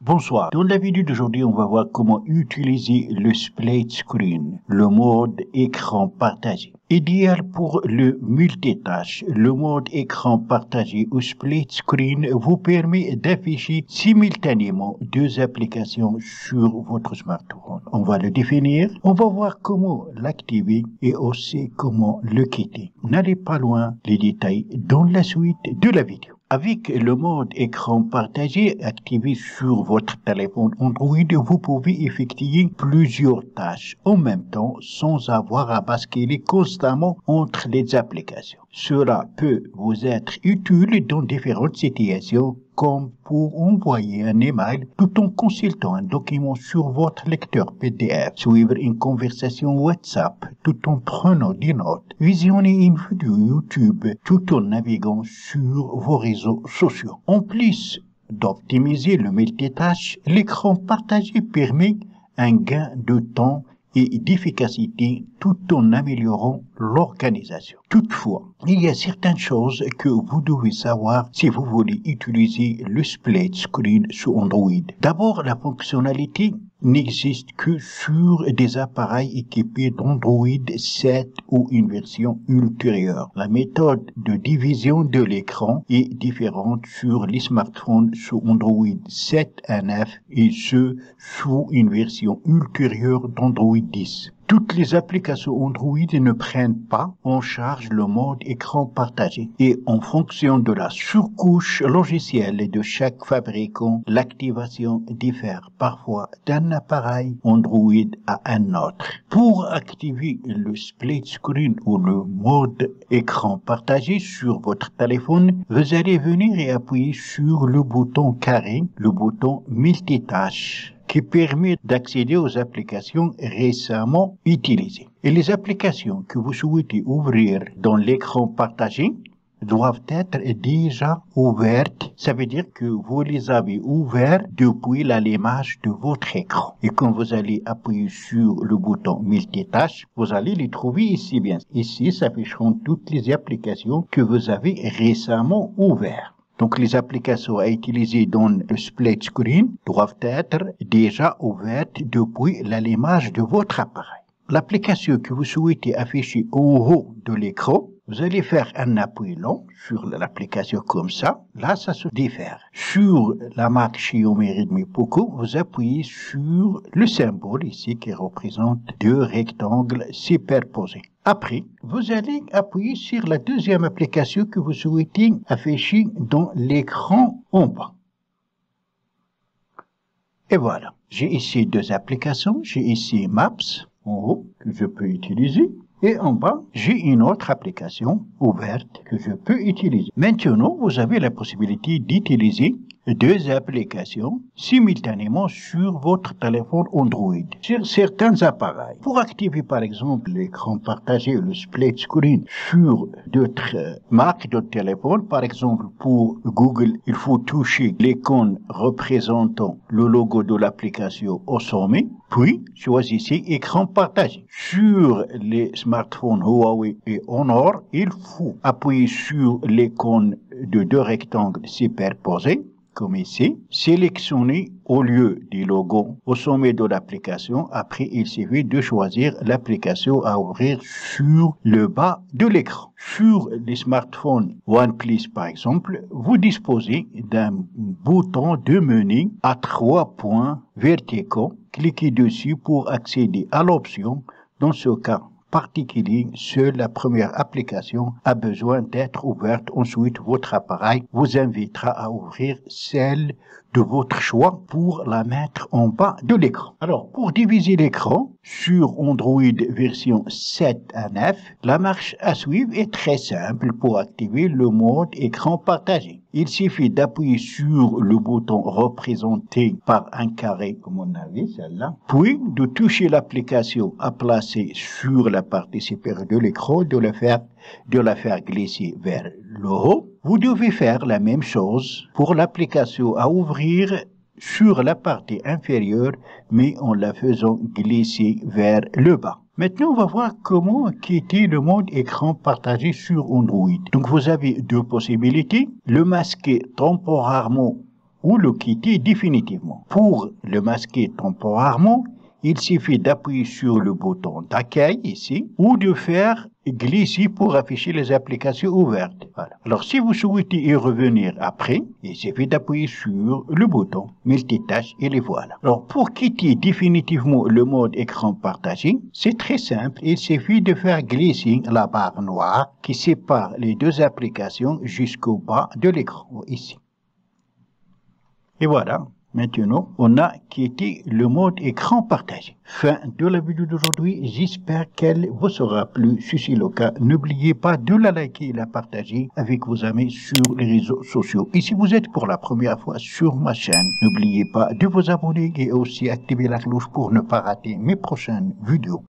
Bonsoir. Dans la vidéo d'aujourd'hui, on va voir comment utiliser le split screen, le mode écran partagé. Idéal pour le multitâche, le mode écran partagé ou split screen vous permet d'afficher simultanément deux applications sur votre smartphone. On va le définir, on va voir comment l'activer et aussi comment le quitter. N'allez pas loin, les détails dans la suite de la vidéo. Avec le mode écran partagé activé sur votre téléphone Android, vous pouvez effectuer plusieurs tâches en même temps sans avoir à basculer constamment entre les applications. Cela peut vous être utile dans différentes situations comme pour envoyer un email tout en consultant un document sur votre lecteur PDF, suivre une conversation WhatsApp tout en prenant des notes, visionner une vidéo YouTube tout en naviguant sur vos réseaux sociaux. En plus d'optimiser le multitâche, l'écran partagé permet un gain de temps et d'efficacité tout en améliorant l'organisation. Toutefois, il y a certaines choses que vous devez savoir si vous voulez utiliser le split screen sur Android. D'abord, la fonctionnalité n'existe que sur des appareils équipés d'Android 7 ou une version ultérieure. La méthode de division de l'écran est différente sur les smartphones sous Android 7 à 9 et ceux sous une version ultérieure d'Android 10. Toutes les applications Android ne prennent pas en charge le mode écran partagé et en fonction de la surcouche logicielle de chaque fabricant, l'activation diffère parfois d'un appareil Android à un autre. Pour activer le split screen ou le mode écran partagé sur votre téléphone, vous allez venir et appuyer sur le bouton carré, le bouton multitâche, qui permet d'accéder aux applications récemment utilisées. Et les applications que vous souhaitez ouvrir dans l'écran partagé doivent être déjà ouvertes. Ça veut dire que vous les avez ouvertes depuis l'allumage de votre écran. Et quand vous allez appuyer sur le bouton multitâche, vous allez les trouver ici bien. Ici s'afficheront toutes les applications que vous avez récemment ouvertes. Donc, les applications à utiliser dans le split screen doivent être déjà ouvertes depuis l'allumage de votre appareil. L'application que vous souhaitez afficher en haut de l'écran, vous allez faire un appui long sur l'application comme ça. Là, ça se diffère. Sur la marque Xiaomi Redmi Poco, vous appuyez sur le symbole ici qui représente deux rectangles superposés. Après, vous allez appuyer sur la deuxième application que vous souhaitez afficher dans l'écran en bas. Et voilà. J'ai ici deux applications. J'ai ici Maps en haut que je peux utiliser. Et en bas, j'ai une autre application ouverte que je peux utiliser. Maintenant, vous avez la possibilité d'utiliser deux applications simultanément sur votre téléphone Android, sur certains appareils. Pour activer par exemple l'écran partagé, le split screen sur d'autres marques de téléphone, par exemple pour Google, il faut toucher l'icône représentant le logo de l'application au sommet, puis choisissez écran partagé. Sur les smartphones Huawei et Honor, il faut appuyer sur l'icône de deux rectangles superposés, comme ici, sélectionnez au lieu du logo au sommet de l'application. Après, il suffit de choisir l'application à ouvrir sur le bas de l'écran. Sur les smartphones OnePlus, par exemple, vous disposez d'un bouton de menu à 3 points verticaux. Cliquez dessus pour accéder à l'option. Dans ce cas particulier, seule la première application a besoin d'être ouverte. Ensuite, votre appareil vous invitera à ouvrir celle de votre choix pour la mettre en bas de l'écran. Alors, pour diviser l'écran sur Android version 7 à 9, la marche à suivre est très simple pour activer le mode écran partagé. Il suffit d'appuyer sur le bouton représenté par un carré, comme on a vu celle-là, puis de toucher l'application à placer sur la partie supérieure de l'écran, de la faire glisser vers le haut. Vous devez faire la même chose pour l'application à ouvrir sur la partie inférieure, mais en la faisant glisser vers le bas. Maintenant, on va voir comment quitter le mode écran partagé sur Android. Donc, vous avez deux possibilités. Le masquer temporairement ou le quitter définitivement. Pour le masquer temporairement, il suffit d'appuyer sur le bouton d'accueil ici ou de faire glisser pour afficher les applications ouvertes. Voilà. Alors si vous souhaitez y revenir après, il suffit d'appuyer sur le bouton multitâche et les voilà. Alors pour quitter définitivement le mode écran partagé, c'est très simple. Il suffit de faire glisser la barre noire qui sépare les deux applications jusqu'au bas de l'écran, ici. Et voilà. Maintenant, on a quitté le mode écran partagé. Fin de la vidéo d'aujourd'hui. J'espère qu'elle vous aura plu. Si c'est le cas, n'oubliez pas de la liker et la partager avec vos amis sur les réseaux sociaux. Et si vous êtes pour la première fois sur ma chaîne, n'oubliez pas de vous abonner et aussi activer la cloche pour ne pas rater mes prochaines vidéos.